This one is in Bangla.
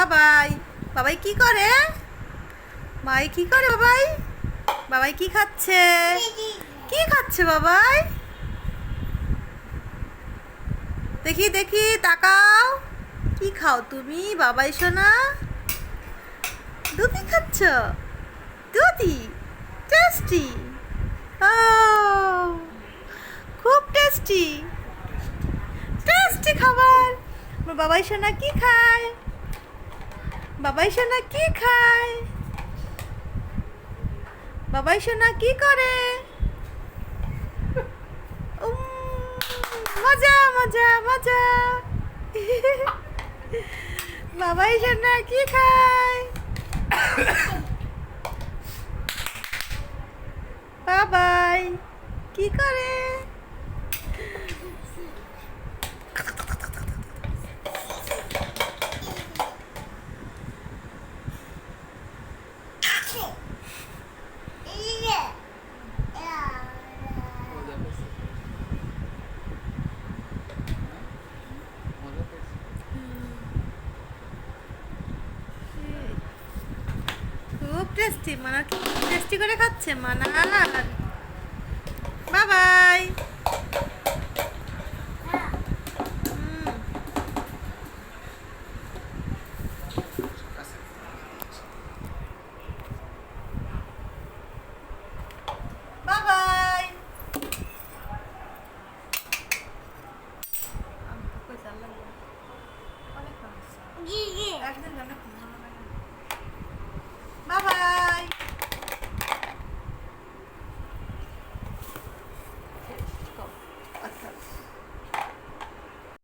বাবাই বাবাই কি করে? বাবাই কি করে? বাবাই বাবাই কি খাচ্ছে? কি খাচ্ছে বাবাই? দেখি দেখি, তাকাও। কি খাও তুমি বাবাই সোনা? দুধি খাচ্ছ? দুধি টেস্টি। ও খুব টেস্টি, টেস্টি খাবার। আমার বাবাই সোনা কি খায়? বাবাই সোনা কি খায়? বাবাই সোনা কি করে? মজা মজা মজা। বাবাই সোনা কি খায়? বাবাই কি করে? খুব টেস্টি। মানা টেস্টি করে খাচ্ছে মানা। বাবাই।